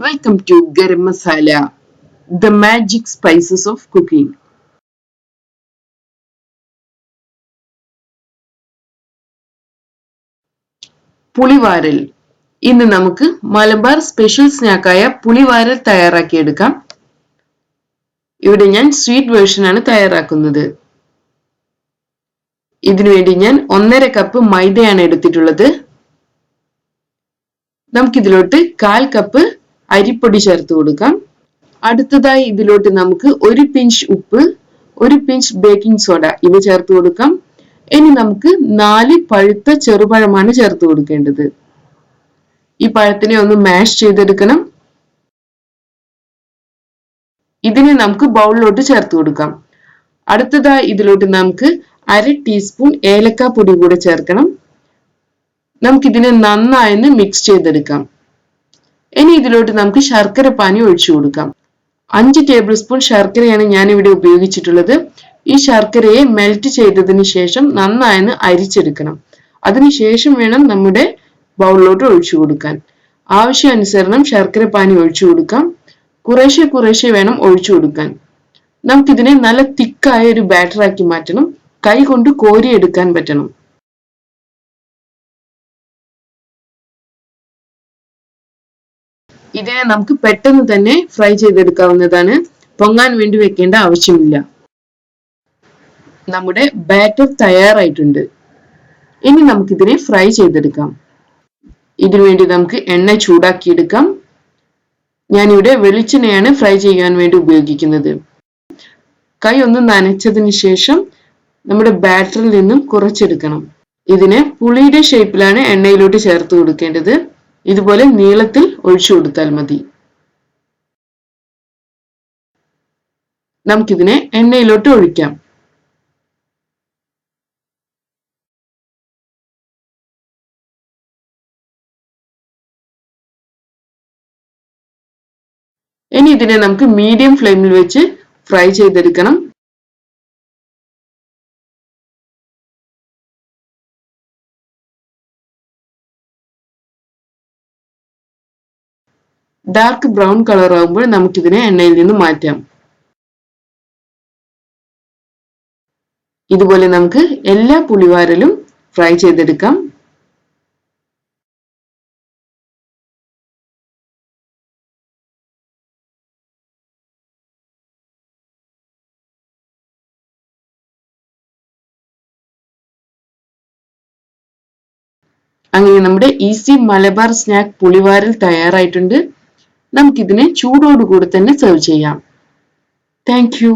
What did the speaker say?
Welcome to Garam Masala, the magic spices of cooking. പുളിവാരൽ. ഇന്ന് നമുക്ക് Malabar special സ്നാക്കായ പുളിവാരൽ തയ്യാറാക്കിയെടുക്കാം. ഇവിടെ ഞാൻ സ്വീറ്റ് വേർഷൻ ആണ് തയ്യാറാക്കുന്നത്. ഇതിനുവേണ്ടി ഞാൻ 1.5 കപ്പ് മൈദയാണ് എടുത്തിട്ടുള്ളത്. നമുക്കിതിലോട്ട് 1/4 കപ്പ് അരിപ്പൊടി ചേർത്ത് കൊടുക്കാം. അടുത്തതായി ഇതിലോട്ട് നമുക്ക് 1 പിഞ്ച് ഉപ്പ്, 1 പിഞ്ച് ബേക്കിംഗ് സോഡ ഇവ ചേർത്ത് കൊടുക്കാം. ഇനി നമുക്ക് 4 പഴുത്ത ചെറുപഴമാണ് ചേർത്ത് കൊടുക്കേണ്ടത്. ഈ പഴത്തിനെ ഒന്ന് മാഷ് ചെയ്തെടുക്കണം. ഇതിനെ നമുക്ക് ബൗളിലോട്ട് ചേർത്ത് കൊടുക്കാം. അടുത്തതായി ഇതിലോട്ട് നമുക്ക് 1/2 ടീസ്പൂൺ ഏലക്ക പൊടി കൂടെ ചേർക്കണം. നമുക്കിതിനെ നന്നായി മിക്സ് ചെയ്തെടുക്കാം. ഇനി ഇതിലോട്ട് നമുക്ക് ശർക്കര പാനി ഒഴിച്ചു കൊടുക്കാം. 5 ടേബിൾ സ്പൂൺ ശർക്കരയാണ് ഞാൻ ഇവിടെ ഉപയോഗിച്ചിട്ടുള്ളത്. ഈ ശർക്കരയെ മെൽറ്റ് ചെയ്തതിന് ശേഷം നന്നായി അരിച്ചെടുക്കണം. അതിനുശേഷം വേണം നമ്മുടെ ബൗളിലോട്ട് ഒഴിച്ചു കൊടുക്കാൻ. ആവശ്യാനുസരണം ശർക്കര പാനി ഒഴിച്ചു കൊടുക്കാം. കുറേശ്ശെ വേണം ഒഴിച്ചു കൊടുക്കാൻ. നമുക്കിതിനെ നല്ല തിക്കായ ഒരു ബാറ്റർ ആക്കി മാറ്റണം. കൈ കൊണ്ട് കോരിയെടുക്കാൻ പറ്റണം. ഇതിനെ നമുക്ക് പെട്ടെന്ന് തന്നെ ഫ്രൈ ചെയ്തെടുക്കാവുന്നതാണ്. പൊങ്ങാൻ വേണ്ടി വെക്കേണ്ട ആവശ്യമില്ല. നമ്മുടെ ബാറ്റർ തയ്യാറായിട്ടുണ്ട്. ഇനി നമുക്കിതിനെ ഫ്രൈ ചെയ്തെടുക്കാം. ഇതിനുവേണ്ടി നമുക്ക് എണ്ണ ചൂടാക്കിയെടുക്കാം. ഞാനിവിടെ വെളിച്ചെണ്ണയാണ് ഫ്രൈ ചെയ്യാൻ വേണ്ടി ഉപയോഗിക്കുന്നത്. കൈ ഒന്ന് നനച്ചതിന് ശേഷം നമ്മുടെ ബാറ്ററിൽ നിന്നും കുറച്ചെടുക്കണം. ഇതിനെ പുളിയുടെ ഷേപ്പിലാണ് എണ്ണയിലോട്ട് ചേർത്ത് കൊടുക്കേണ്ടത്. ഇതുപോലെ നീളത്തിൽ ഒഴിച്ചു കൊടുത്താൽ മതി. നമുക്കിതിനെ എണ്ണയിലോട്ട് ഒഴിക്കാം. ഇനി ഇതിനെ നമുക്ക് മീഡിയം ഫ്ലെയിമിൽ വെച്ച് ഫ്രൈ ചെയ്തെടുക്കണം. ഡാർക്ക് ബ്രൗൺ കളർ ആകുമ്പോൾ നമുക്കിതിനെ എണ്ണയിൽ നിന്ന് മാറ്റാം. ഇതുപോലെ നമുക്ക് എല്ലാ പുളിവാരലും ഫ്രൈ ചെയ്തെടുക്കാം. അങ്ങനെ നമ്മുടെ ഈസി മലബാർ സ്നാക്ക് പുളിവാരൽ തയ്യാറായിട്ടുണ്ട്. നമുക്കിതിനെ ചൂടോടുകൂടി തന്നെ സെർവ് ചെയ്യാം. Thank you.